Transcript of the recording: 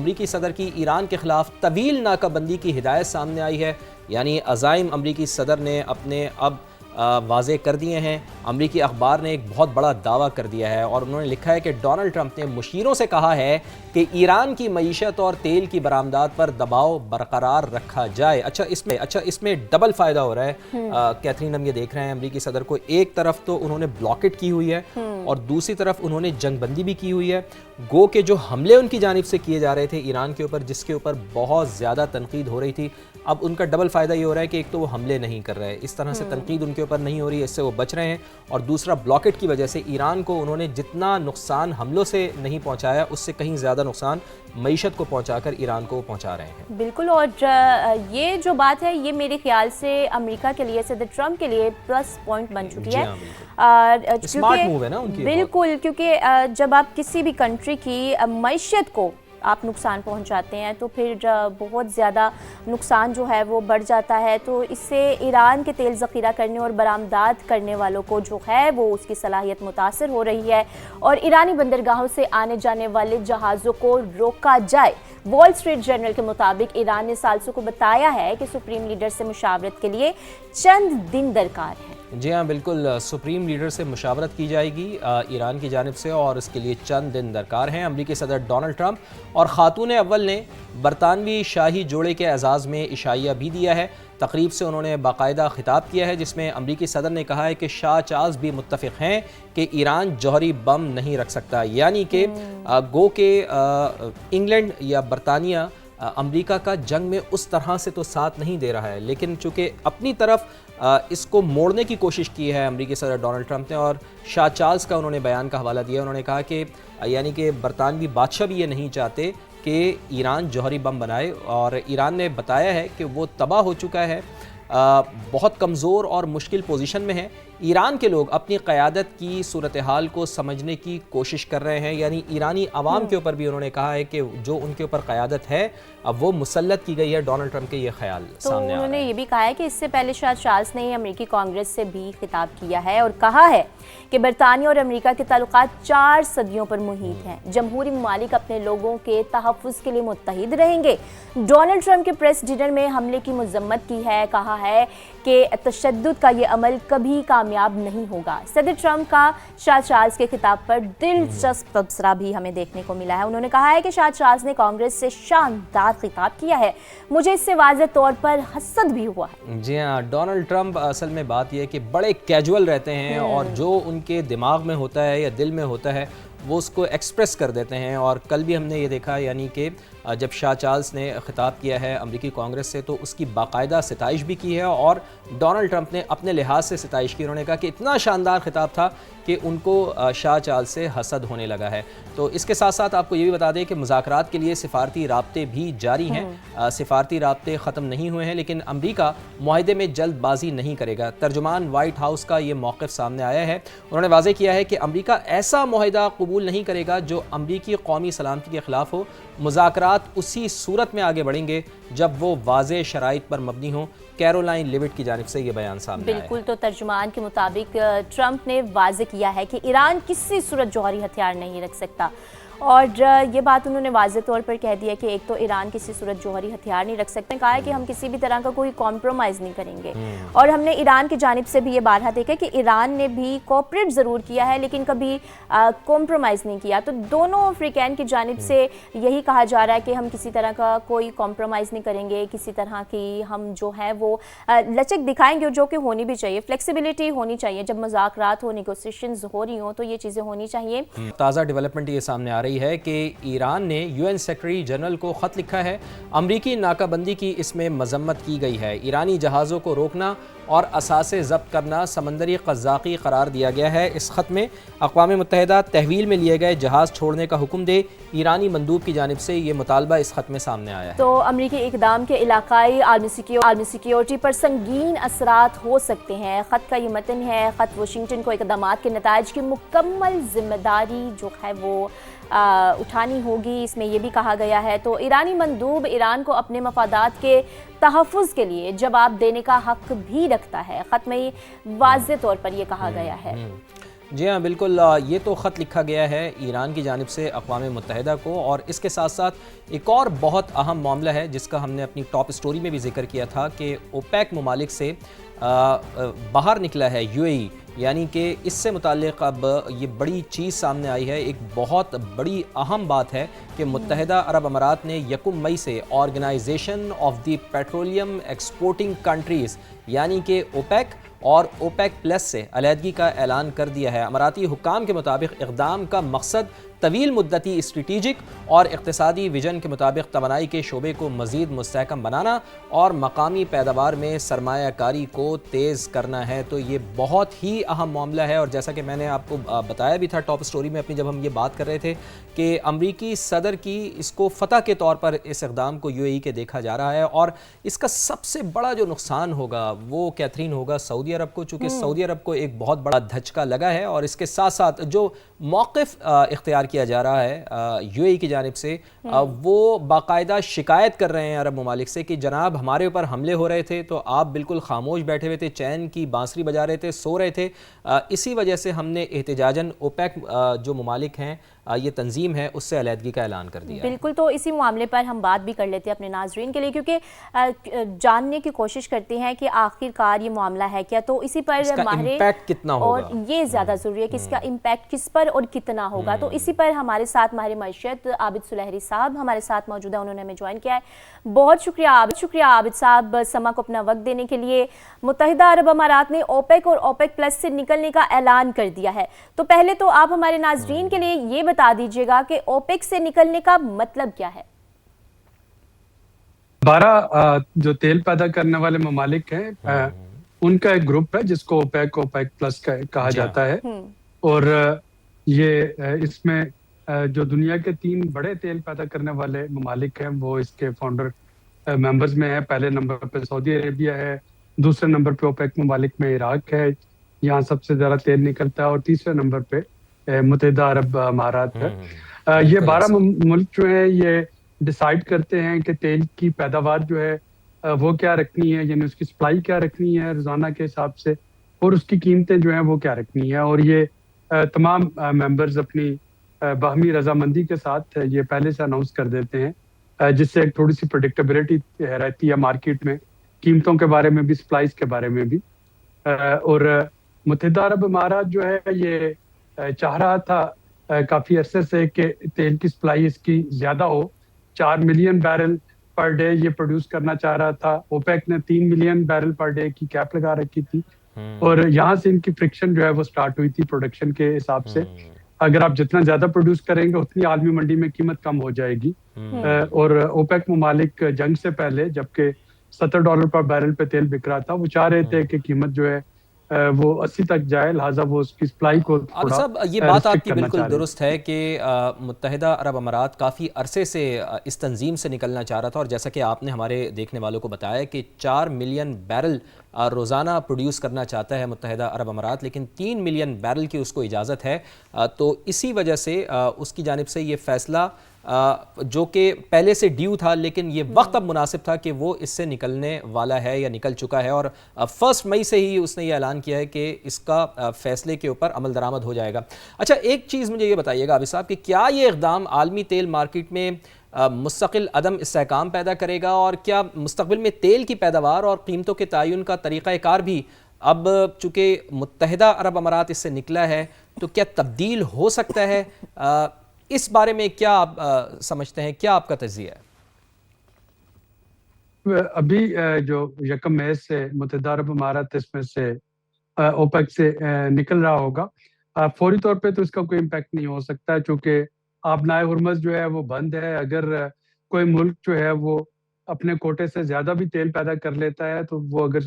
امریکی صدر کی ایران کے خلاف طویل ناکہ بندی کی ہدایت سامنے آئی ہے، یعنی عزائم امریکی صدر نے اپنے اب واضح کر دیے ہیں۔ امریکی اخبار نے ایک بہت بڑا دعویٰ کر دیا ہے اور انہوں نے لکھا ہے کہ ڈونلڈ ٹرمپ نے مشیروں سے کہا ہے کہ ایران کی معیشت اور تیل کی برآمدات پر دباؤ برقرار رکھا جائے۔ اچھا اس میں ڈبل فائدہ ہو رہا ہے کیتھرین، ہم یہ دیکھ رہے ہیں امریکی صدر کو ایک طرف تو انہوں نے بلاکٹ کی ہوئی ہے اور دوسری طرف انہوں نے جنگ بندی بھی کی ہوئی ہے۔ گو کہ جو حملے ان کی جانب سے کیے جا رہے تھے ایران کے اوپر، جس کے اوپر بہت زیادہ تنقید ہو رہی تھی، اب ان کا ڈبل فائدہ یہ ہو رہا ہے کہ ایک تو وہ حملے نہیں کر رہے، اس طرح سے تنقید ان کے اوپر نہیں ہو رہی ہے، اس سے وہ بچ رہے ہیں، اور دوسرا بلاکٹ کی وجہ سے ایران کو انہوں نے جتنا نقصان حملوں سے نہیں پہنچایا اس سے کہیں زیادہ نقصان معیشت کو پہنچا کر ایران کو پہنچا رہے ہیں۔ بالکل، اور یہ جو بات ہے یہ میرے خیال سے امریکہ کے لیے، صدر ٹرمپ کے لیے پلس پوائنٹ بن چکی ہے۔ اسمارٹ موو ہے نا ان کی، بالکل، کیونکہ جب آپ کسی بھی کنٹری کی معیشت کو آپ نقصان پہنچاتے ہیں تو پھر بہت زیادہ نقصان جو ہے وہ بڑھ جاتا ہے، تو اس سے ایران کے تیل ذخیرہ کرنے اور برآمدات کرنے والوں کو جو ہے وہ اس کی صلاحیت متاثر ہو رہی ہے، اور ایرانی بندرگاہوں سے آنے جانے والے جہازوں کو روکا جائے۔ وال اسٹریٹ جرنل کے مطابق ایران نے ثالثوں کو بتایا ہے کہ سپریم لیڈر سے مشاورت کے لیے چند دن درکار ہیں۔ جی ہاں بالکل، سپریم لیڈر سے مشاورت کی جائے گی ایران کی جانب سے، اور اس کے لیے چند دن درکار ہیں۔ امریکی صدر ڈونلڈ ٹرمپ اور خاتون اول نے برطانوی شاہی جوڑے کے اعزاز میں عشائیہ بھی دیا ہے۔ تقریب سے انہوں نے باقاعدہ خطاب کیا ہے جس میں امریکی صدر نے کہا ہے کہ شاہ چارلس بھی متفق ہیں کہ ایران جوہری بم نہیں رکھ سکتا، یعنی کہ گو کہ انگلینڈ یا برطانیہ امریکہ کا جنگ میں اس طرح سے تو ساتھ نہیں دے رہا ہے، لیکن چونکہ اپنی طرف اس کو موڑنے کی کوشش کی ہے امریکی صدر ڈونلڈ ٹرمپ نے، اور شاہ چارلس کا انہوں نے بیان کا حوالہ دیا۔ انہوں نے کہا کہ یعنی کہ برطانوی بادشاہ بھی یہ نہیں چاہتے کہ ایران جوہری بم بنائے، اور ایران نے بتایا ہے کہ وہ تباہ ہو چکا ہے، بہت کمزور اور مشکل پوزیشن میں ہے۔ ایران کے لوگ اپنی قیادت کی صورتحال کو سمجھنے کی کوشش کر رہے ہیں، یعنی ایرانی عوام کے اوپر بھی انہوں نے کہا ہے کہ جو ان کے اوپر قیادت ہے اب وہ مسلط کی گئی ہے۔ ڈونلڈ ٹرمپ کے یہ خیال سامنے آ رہا ہے۔ انہوں نے یہ بھی کہا ہے کہ اس سے پہلے شاہ چارلس نے امریکی کانگریس سے بھی خطاب کیا ہے اور کہا ہے کہ برطانیہ اور امریکہ کے تعلقات 4 صدیوں پر محیط ہیں، جمہوری ممالک اپنے لوگوں کے تحفظ کے لیے متحد رہیں گے۔ ڈونلڈ ٹرمپ کے پریس ڈنر میں حملے کی مذمت کی ہے، کہا ہے کہ تشدد کا یہ عمل کبھی کامیاب نہیں ہوگا۔ صدر ٹرمپ کا شاہ چارلس کے خطاب پر دلچسپ تبصرہ بھی ہمیں دیکھنے کو ملا ہے۔ انہوں نے کہا ہے کہ شاہ چارلس نے کانگریس سے شاندار خطاب کیا ہے، مجھے اس سے واضح طور پر حسد بھی ہوا ہے۔ جی ہاں، ڈونلڈ ٹرمپ اصل میں بات یہ ہے کہ بڑے کیجول رہتے ہیں، اور جو ان کے دماغ میں ہوتا ہے یا دل میں ہوتا ہے وہ اس کو ایکسپریس کر دیتے ہیں، اور کل بھی ہم نے یہ دیکھا، یعنی کہ جب شاہ چارلس نے خطاب کیا ہے امریکی کانگریس سے تو اس کی باقاعدہ ستائش بھی کی ہے، اور ڈونلڈ ٹرمپ نے اپنے لحاظ سے ستائش کی۔ انہوں نے کہا کہ اتنا شاندار خطاب تھا کہ ان کو شاہ چارلس سے حسد ہونے لگا ہے۔ تو اس کے ساتھ ساتھ آپ کو یہ بھی بتا دیں کہ مذاکرات کے لیے سفارتی رابطے بھی جاری ہیں، سفارتی رابطے ختم نہیں ہوئے ہیں، لیکن امریکہ معاہدے میں جلد بازی نہیں کرے گا۔ ترجمان وائٹ ہاؤس کا یہ موقف سامنے آیا ہے، انہوں نے واضح کیا ہے کہ امریکہ ایسا معاہدہ قبول نہیں کرے گا جو امریکی قومی سلامتی کے خلاف ہو۔ مذاکرات اسی صورت میں آگے بڑھیں گے جب وہ واضح شرائط پر مبنی ہوں۔ کیرولائن لیوٹ کی جانب سے یہ بیان سامنے آیا ہے۔ بالکل، تو ترجمان کے مطابق ٹرمپ نے واضح کیا ہے کہ ایران کسی صورت جوہری ہتھیار نہیں رکھ سکتا، اور یہ بات انہوں نے واضح طور پر کہہ دیا کہ ایک تو ایران کسی صورت جوہری ہتھیار نہیں رکھ سکتے، کہا ہے کہ ہم کسی بھی طرح کا کوئی کمپرومائز نہیں کریں گے، اور ہم نے ایران کی جانب سے بھی یہ بارہا دیکھا کہ ایران نے بھی کوپریٹ ضرور کیا ہے لیکن کبھی کمپرومائز نہیں کیا۔ تو دونوں فریقین کی جانب سے یہی کہا جا رہا ہے کہ ہم کسی طرح کا کوئی کمپرومائز نہیں کریں گے، کسی طرح کی ہم جو ہے وہ لچک دکھائیں گے، جو کہ ہونی بھی چاہیے، فلیکسیبلٹی ہونی چاہیے، جب مذاکرات ہو، نیگوسیشنز ہو رہی ہوں تو یہ چیزیں ہونی چاہیے۔ تازہ ڈیولپمنٹ یہ سامنے آ رہی ہے کہ ایران نے UN سیکرٹری جنرل کو خط لکھا ہے، امریکی ناکہ بندی کی اس میں مذمت کی گئی ہے۔ ایرانی جہازوں کو روکنا اور اثاثے ضبط کرنا سمندری قزاقی قرار دیا گیا ہے۔ اس خط میں اقوام متحدہ تحویل میں لیے گئے جہاز چھوڑنے کا حکم دے، ایرانی مندوب کی جانب سے یہ مطالبہ اس خط میں سامنے آیا ہے۔ تو امریکی اقدام کے علاقائی عالمی سیکیورٹی پر سنگین اثرات ہو سکتے ہیں۔ خط کا یہ متن ہے، خط واشنگٹن کو اقدامات کے نتائج کی مکمل ذمہ داری جو ہے وہ اٹھانی ہوگی، اس میں یہ بھی کہا گیا ہے۔ تو ایرانی مندوب ایران کو اپنے مفادات کے تحفظ کے لیے جواب دینے کا حق بھی رکھتا ہے، خط میں واضح طور پر یہ کہا گیا ہے۔ جی ہاں بالکل، یہ تو خط لکھا گیا ہے ایران کی جانب سے اقوام متحدہ کو، اور اس کے ساتھ ساتھ ایک اور بہت اہم معاملہ ہے جس کا ہم نے اپنی ٹاپ سٹوری میں بھی ذکر کیا تھا کہ اوپیک ممالک سے باہر نکلا ہے یو اے ای، یعنی کہ اس سے متعلق اب یہ بڑی چیز سامنے آئی ہے، ایک بہت بڑی اہم بات ہے کہ متحدہ عرب امارات نے 1 مئی سے organization of the petroleum exporting countries یعنی کہ اوپیک اور اوپیک پلس سے علیحدگی کا اعلان کر دیا ہے۔ اماراتی حکام کے مطابق اقدام کا مقصد طویل مدتی اسٹریٹجک اور اقتصادی ویژن کے مطابق توانائی کے شعبے کو مزید مستحکم بنانا اور مقامی پیداوار میں سرمایہ کاری کو تیز کرنا ہے۔ تو یہ بہت ہی اہم معاملہ ہے، اور جیسا کہ میں نے آپ کو بتایا بھی تھا ٹاپ سٹوری میں اپنی، جب ہم یہ بات کر رہے تھے کہ امریکی صدر کی اس کو فتح کے طور پر اس اقدام کو یو اے ای کے دیکھا جا رہا ہے، اور اس کا سب سے بڑا جو نقصان ہوگا وہ کیتھرین ہوگا سعودی عرب کو، چونکہ سعودی عرب کو ایک بہت بڑا دھچکا لگا ہے، اور اس کے ساتھ ساتھ جو موقف اختیار کیا جا رہا ہے یو اے ای کی جانب سے، وہ باقاعدہ شکایت کر رہے ہیں عرب ممالک سے کہ جناب ہمارے اوپر حملے ہو رہے تھے تو آپ بالکل خاموش بیٹھے ہوئے تھے، چین کی بانسری بجا رہے تھے، سو رہے تھے، اسی وجہ سے ہم نے احتجاجاً اوپیک جو ممالک ہیں، یہ تنظیم ہے، اس سے علیحدگی کا اعلان کر دیا ہے۔ بالکل، تو اسی معاملے پر ہم بات بھی کر لیتے ہیں اپنے ناظرین کے لیے، کیونکہ جاننے کی کوشش کرتے ہیں کہ آخر کار یہ معاملہ ہے کیا، تو اسی پر ماہرین امپیکٹ کتنا ہوگا، اور یہ زیادہ ضروری ہے کہ اس کا امپیکٹ کس پر اور کتنا ہوگا، تو اسی پر ہمارے ساتھ ماہر معیشت عابد سلیحری صاحب ہمارے ساتھ موجود ہیں، انہوں نے ہمیں جوائن کیا ہے۔ بہت شکریہ عابد صاحب سما کو اپنا وقت دینے کے لیے۔ متحدہ عرب امارات نے اوپیک اور اوپیک پلس سے نکلنے کا اعلان کر دیا ہے، تو پہلے تو آپ ہمارے ناظرین کے لیے یہ بتا دیجیے گا کہ اوپیک سے نکلنے کا مطلب کیا ہے؟ 12 جو تیل پیدا کرنے والے ممالک ہیں ان کا ایک گروپ ہے جس کو اوپیک پلس کا کہا جاتا ہے، اور یہ اس میں جو دنیا کے 3 بڑے تیل پیدا کرنے والے ممالک ہیں وہ اس کے فاؤنڈر ممبرز میں ہیں۔ پہلے نمبر پہ سعودی عربیہ ہے، دوسرے نمبر پہ اوپیک ممالک میں عراق ہے، یہاں سب سے زیادہ تیل نکلتا ہے، اور تیسرے نمبر پہ متحدہ عرب امارات ہے۔ یہ 12 ملک جو ہیں یہ ڈیسائیڈ کرتے ہیں کہ تیل کی پیداوار جو ہے وہ کیا رکھنی ہے، یعنی اس کی سپلائی کیا رکھنی ہے روزانہ کے حساب سے، اور اس کی قیمتیں جو ہیں وہ کیا رکھنی ہے، اور یہ تمام ممبرز اپنی باہمی رضامندی کے ساتھ یہ پہلے سے اناؤنس کر دیتے ہیں، جس سے ایک تھوڑی سی پریڈکٹیبلٹی رہتی ہے مارکیٹ میں، قیمتوں کے بارے میں بھی، سپلائز کے بارے میں بھی۔ اور متحدہ عرب امارات جو ہے یہ چاہ رہا تھا کافی عرصے سے کہ تیل کی سپلائی اس کی زیادہ ہو، 4 ملین بیرل پر ڈے یہ پروڈیوس کرنا چاہ رہا تھا۔ اوپیک نے 3 ملین بیرل پر ڈے کی کیپ لگا رکھی تھی، اور یہاں سے ان کی فرکشن جو ہے وہ سٹارٹ ہوئی تھی پروڈکشن کے حساب سے۔ اگر آپ جتنا زیادہ پروڈیوس کریں گے اتنی عالمی منڈی میں قیمت کم ہو جائے گی، اور اوپیک ممالک جنگ سے پہلے جبکہ $70 پر بیرل پہ تیل بک رہا تھا، وہ چاہ رہے تھے کہ قیمت جو ہے وہ 80 تک جائے، لہٰذا وہ اس کی سپلائی کو عابد صاحب یہ بات آپ کی بالکل درست ہے کہ متحدہ عرب امارات کافی عرصے سے اس تنظیم سے نکلنا چاہ رہا تھا، اور جیسا کہ آپ نے ہمارے دیکھنے والوں کو بتایا کہ 4 ملین بیرل روزانہ پروڈیوس کرنا چاہتا ہے متحدہ عرب امارات، لیکن 3 ملین بیرل کی اس کو اجازت ہے، تو اسی وجہ سے اس کی جانب سے یہ فیصلہ جو کہ پہلے سے ڈیو تھا، لیکن یہ وقت اب مناسب تھا کہ وہ اس سے نکلنے والا ہے یا نکل چکا ہے، اور 1 مئی سے ہی اس نے یہ اعلان کیا ہے کہ اس کا فیصلے کے اوپر عمل درآمد ہو جائے گا۔ اچھا ایک چیز مجھے یہ بتائیے گا عابد صاحب کہ کیا یہ اقدام عالمی تیل مارکیٹ میں مستقل عدم استحکام پیدا کرے گا، اور کیا مستقبل میں تیل کی پیداوار اور قیمتوں کے تعین کا طریقہ کار بھی اب چونکہ متحدہ عرب امارات اس سے نکلا ہے تو کیا تبدیل ہو سکتا ہے؟ اس بارے میں کیا آپ سمجھتے ہیں، کیا آپ کا تجزیہ ہے؟ ابھی جو 1 مئی سے متحدہ عرب امارات اس میں سے اوپیک سے نکل رہا ہوگا، فوری طور پہ تو اس کا کوئی امپیکٹ نہیں ہو سکتا، چونکہ آبنائے ہرمز جو ہے وہ بند ہے۔ اگر کوئی ملک جو ہے وہ اپنے کوٹے سے زیادہ بھی تیل پیدا کر لیتا ہے تو وہ اگر